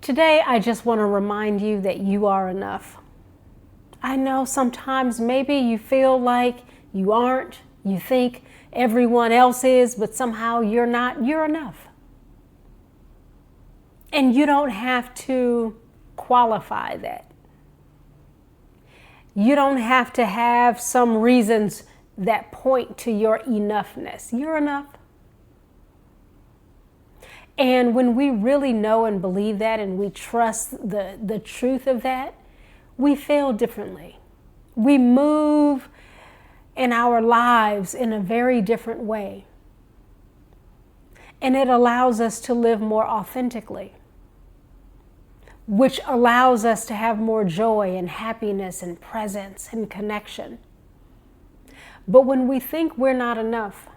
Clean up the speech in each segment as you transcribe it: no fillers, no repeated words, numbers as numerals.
Today, I just want to remind you that you are enough. I know sometimes maybe you feel like you aren't, you think everyone else is, but somehow you're not. You're enough. And you don't have to qualify that. You don't have to have some reasons that point to your enoughness. You're enough. And when we really know and believe that and we trust the truth of that, we feel differently. We move in our lives in a very different way. And it allows us to live more authentically, which allows us to have more joy and happiness and presence and connection. But when we think we're not enough,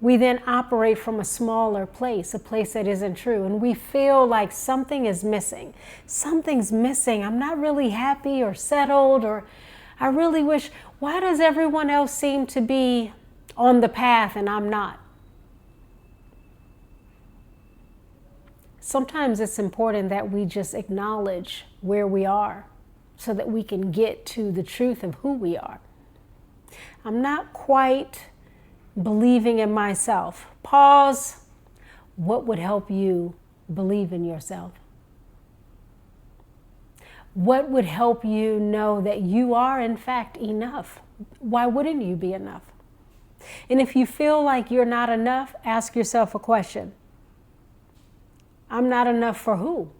we then operate from a smaller place, a place that isn't true. And we feel like something is missing. Something's missing. I'm not really happy or settled, or I really wish, why does everyone else seem to be on the path and I'm not? Sometimes it's important that we just acknowledge where we are so that we can get to the truth of who we are. I'm not quite believing in myself. Pause. What would help you believe in yourself? What would help you know that you are in fact enough? Why wouldn't you be enough? And if you feel like you're not enough, ask yourself a question. I'm not enough for who?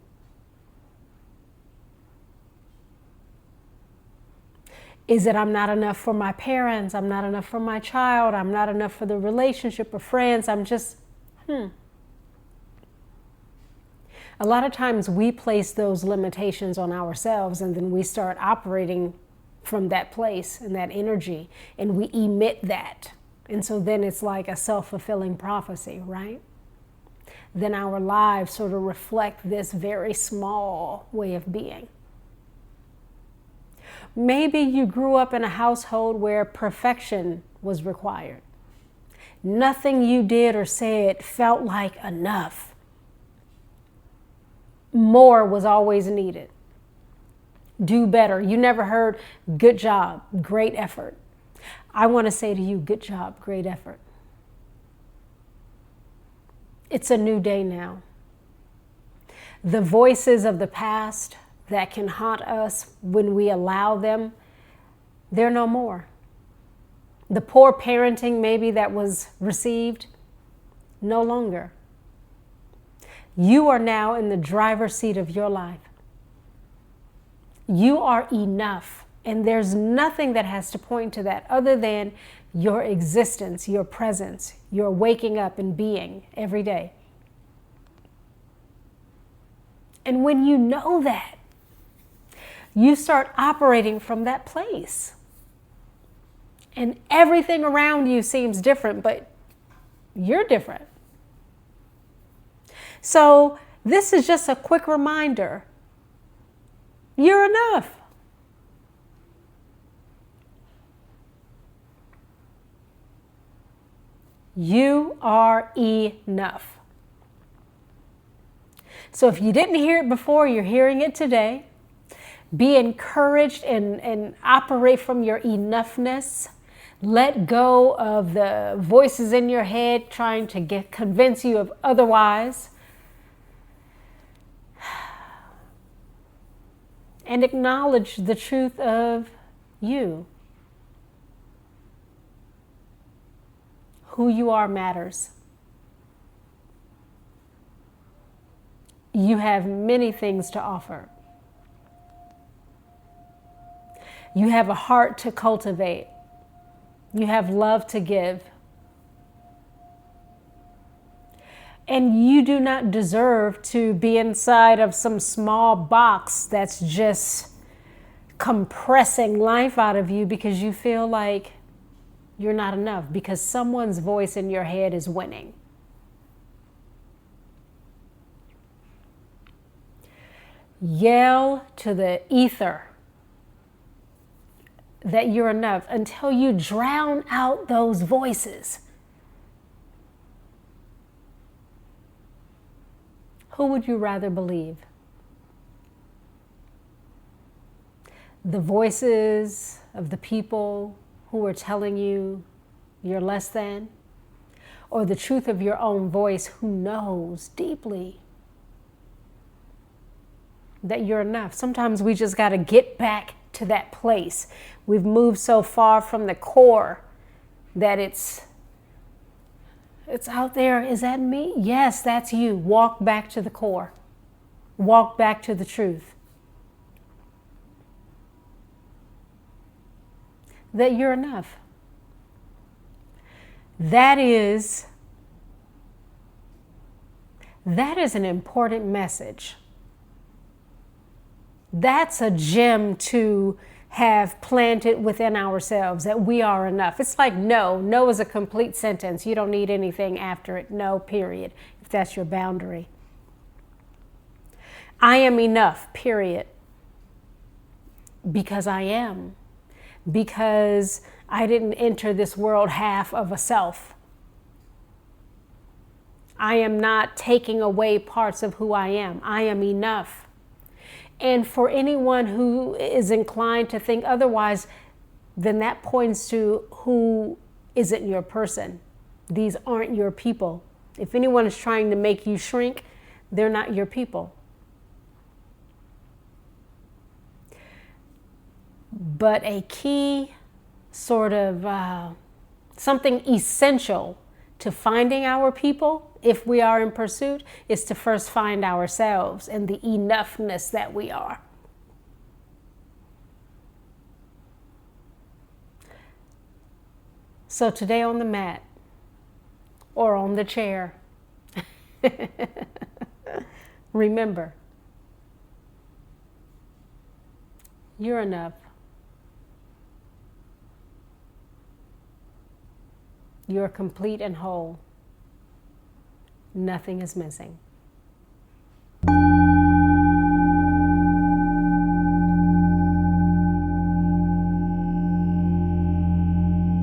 Is it I'm not enough for my parents? I'm not enough for my child. I'm not enough for the relationship or friends. I'm just, A lot of times we place those limitations on ourselves and then we start operating from that place and that energy and we emit that. And so then it's like a self-fulfilling prophecy, right? Then our lives sort of reflect this very small way of being. Maybe you grew up in a household where perfection was required. Nothing you did or said felt like enough. More was always needed. Do better. You never heard good job, great effort. I want to say to you, good job, great effort. It's a new day now. The voices of the past that can haunt us when we allow them, they're no more. The poor parenting maybe that was received, no longer. You are now in the driver's seat of your life. You are enough, and there's nothing that has to point to that other than your existence, your presence, your waking up and being every day. And when you know that, you start operating from that place. And everything around you seems different, but you're different. So this is just a quick reminder. You're enough. You are enough. So if you didn't hear it before, you're hearing it today. Be encouraged and operate from your enoughness. Let go of the voices in your head trying to convince you of otherwise. And acknowledge the truth of you. Who you are matters. You have many things to offer. You have a heart to cultivate. You have love to give. And you do not deserve to be inside of some small box that's just compressing life out of you because you feel like you're not enough, because someone's voice in your head is winning. Yell to the ether that you're enough until you drown out those voices. Who would you rather believe? The voices of the people who are telling you you're less than, or the truth of your own voice who knows deeply that you're enough? Sometimes we just got to get back to that place. We've moved so far from the core that it's out there. Is that me? Yes, that's you. Walk back to the core. Walk back to the truth. That you're enough. That is an important message. That's a gem to have planted within ourselves, that we are enough. It's like no. No is a complete sentence. You don't need anything after it. No, period, if that's your boundary. I am enough, period. Because I am. Because I didn't enter this world half of a self. I am not taking away parts of who I am. I am enough. And for anyone who is inclined to think otherwise, then that points to who isn't your person. These aren't your people. If anyone is trying to make you shrink, they're not your people. But a key sort of something essential to finding our people, if we are in pursuit, is to first find ourselves and the enoughness that we are. So today on the mat or on the chair, remember, you're enough. You're complete and whole. Nothing is missing.